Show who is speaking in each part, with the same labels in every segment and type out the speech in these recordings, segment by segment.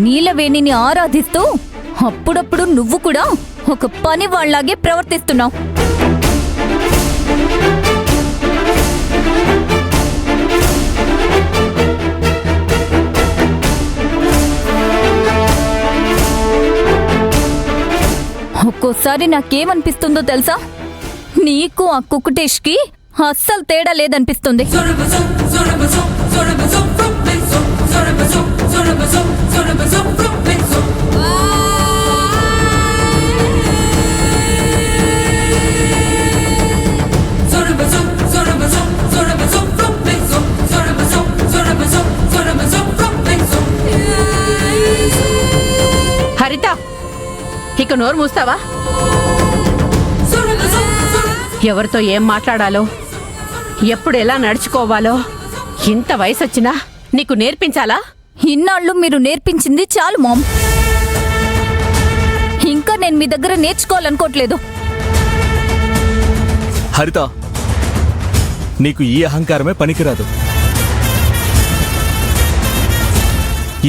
Speaker 1: నీలవేణిని ఆరాధిస్తూ అప్పుడప్పుడు నువ్వు కూడా ఒక పని వాళ్ళలాగే ప్రవర్తిస్తున్నావు. ఒక్కోసారి నాకేమనిపిస్తుందో తెలుసా? నీకు ఆ కుకుటేష్కి అస్సలు తేడా లేదనిపిస్తుంది.
Speaker 2: హరిత, ఇక నోరు మూస్తావా? ఎవరితో ఏం మాట్లాడాలో, ఎప్పుడు ఎలా నడుచుకోవాలో ఇంత వయసొచ్చినా నీకు నేర్పించాలా?
Speaker 1: ఇన్నాళ్ళు మీరు నేర్పించింది చాలు మామ్. ఇంకా నేను మీ దగ్గర నేర్చుకోవాలనుకోవట్లేదు.
Speaker 3: హరిత, నీకు ఈ అహంకారమే పనికిరాదు.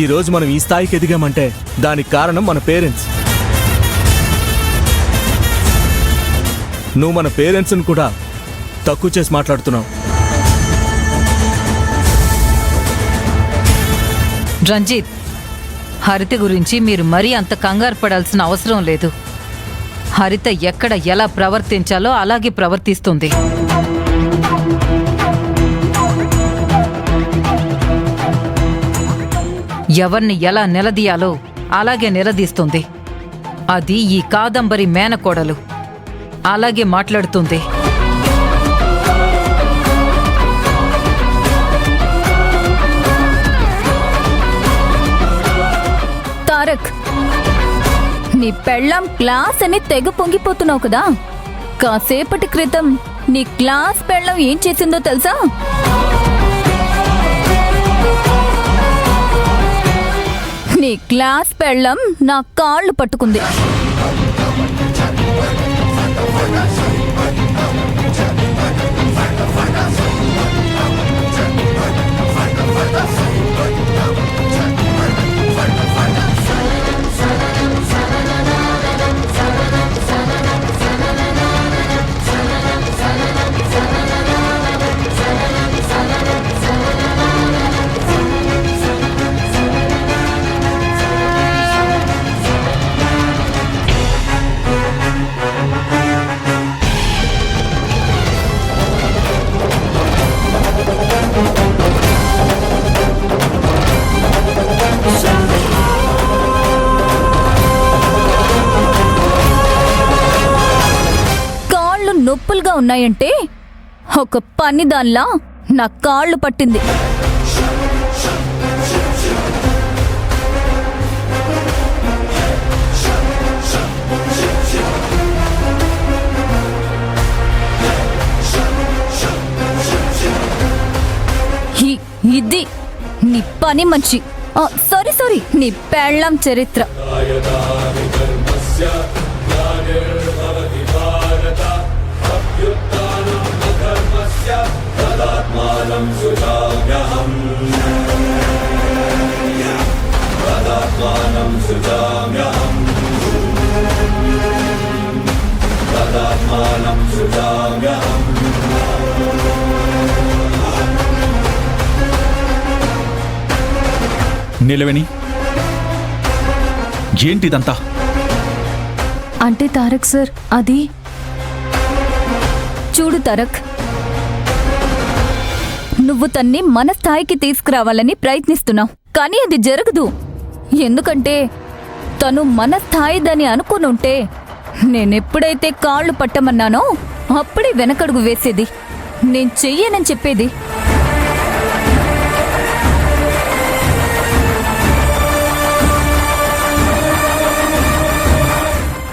Speaker 3: ఈరోజు మనం ఈ స్థాయికి ఎదిగామంటే దానికి కారణం మన పేరెంట్స్. నువ్వు మన పేరెంట్స్ని కూడా తక్కువ చేసి మాట్లాడుతున్నావు.
Speaker 4: రంజిత్, హరిత గురించి మీరు మరీ అంత కంగారు పడాల్సిన అవసరం లేదు. హరిత ఎక్కడ ఎలా ప్రవర్తించాలో అలాగే ప్రవర్తిస్తుంది. ఎవరిని ఎలా నిలదీయాలో అలాగే నిలదీస్తుంది. అది ఈ కాదంబరి మేనకోడలు, అలాగే మాట్లాడుతుంది.
Speaker 1: తారక్, నీ పెళ్ళాం క్లాస్ అని తెగ పొంగిపోతున్నావు కదా. కాసేపటి క్రితం నీ క్లాస్ పెళ్ళాం ఏం చేసిందో తెలుసా? నీ క్లాస్ పెళ్ళాం నా కాళ్ళు పట్టుకుంది. నొప్పులుగా ఉన్నాయంటే ఒక పని దానిలా నా కాళ్ళు పట్టింది. ఇది నీ పని మంచి, సారీ నీ పెళ్ళాం చరిత్ర.
Speaker 5: నీలవేణి, ఏంటిదంతా?
Speaker 1: అంటే తారక్ సార్, అది చూడు తారక్, నువ్వు తన్ని మన స్థాయికి తీసుకురావాలని ప్రయత్నిస్తున్నావు. కానీ అది జరగదు. ఎందుకంటే తను మన స్థాయిదని అనుకునుంటే నేనెప్పుడైతే కాళ్ళు పట్టమన్నానో అప్పుడే వెనకడుగు వేసేది. నేను చెయ్యనని చెప్పేది.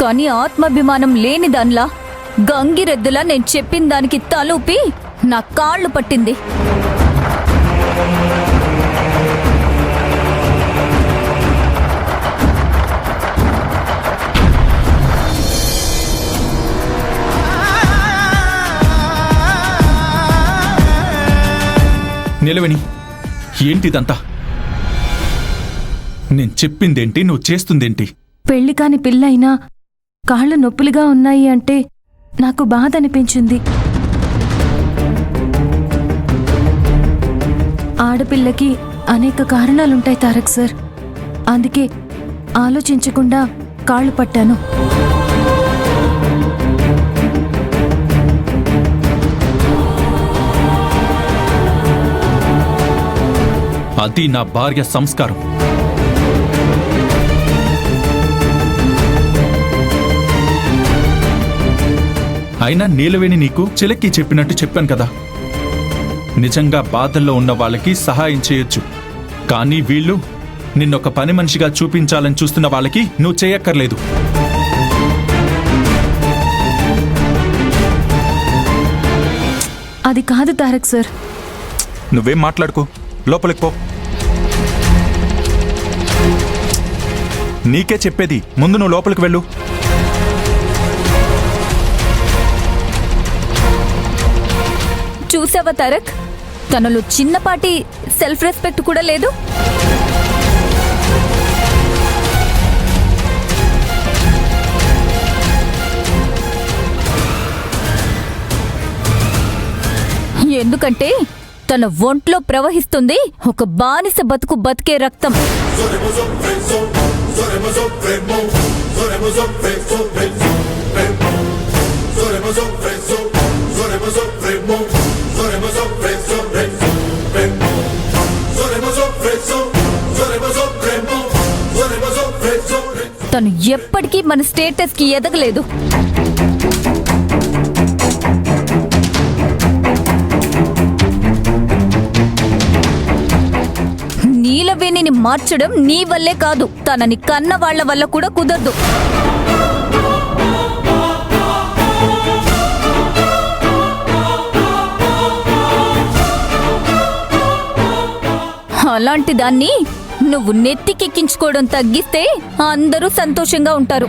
Speaker 1: కానీ ఆత్మాభిమానం లేని దానిలా, గంగిరెద్దులా నేను చెప్పిన దానికి తలూపి నా కాళ్ళు పట్టింది.
Speaker 5: నీలవేణి, ఏంటిదంతా? నేను చెప్పిందేంటి, నువ్వు చేస్తుందేంటి?
Speaker 6: పెళ్లి కాని పిల్లయినా కాళ్ళు నొప్పులుగా ఉన్నాయి అంటే నాకు బాధ అనిపించింది. ఆడపిల్లకి అనేక కారణాలుంటాయి తారక్ సార్. అందుకే ఆలోచించకుండా కాళ్ళు పట్టాను.
Speaker 5: అది నా భార్య సంస్కారం. అయినా నీలవేణి నీకు చిలక్కి చెప్పినట్టు చెప్పాను కదా, నిజంగా బాధల్లో ఉన్న వాళ్ళకి సహాయం చేయొచ్చు. కానీ వీళ్ళు నిన్నొక పని మనిషిగా చూపించాలని చూస్తున్న వాళ్ళకి నువ్వు చేయక్కర్లేదు.
Speaker 6: అది కాదు తారక్ సార్.
Speaker 5: నువ్వేం మాట్లాడుకో, లోపలికి పో. నీకే చెప్పేది, ముందు నువ్వు లోపలికి వెళ్ళు.
Speaker 1: చూసావా తారక్, తనలో చిన్నపాటి సెల్ఫ్ రెస్పెక్ట్ కూడా లేదు. ఎందుకంటే తన ఒంట్లో ప్రవహిస్తుంది ఒక బానిస బతుకు బతికే రక్తం. తను ఎప్పటికీ మన స్టేటస్ కి ఎదగలేదు. నీలవేణిని మార్చడం నీ వల్లే కాదు, తనని కన్న వాళ్ల వల్ల కూడా కుదరదు. అలాంటి దాన్ని నువ్వు నెత్తికెక్కించుకోవడం తగ్గిస్తే అందరూ సంతోషంగా ఉంటారు.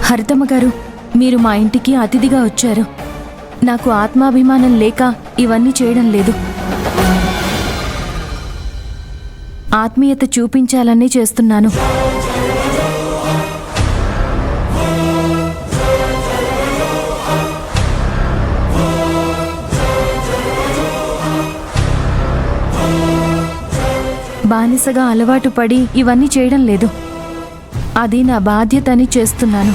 Speaker 6: హరితమ్మ గారు, మీరు మా ఇంటికి అతిథిగా వచ్చారు. నాకు ఆత్మాభిమానం లేక ఇవన్నీ చేయడం లేదు. ఆత్మీయత చూపించాలని చేస్తున్నాను. బానిసగా అలవాటు పడి ఇవన్నీ చేయడం లేదు. అది నా బాధ్యత అని చేస్తున్నాను.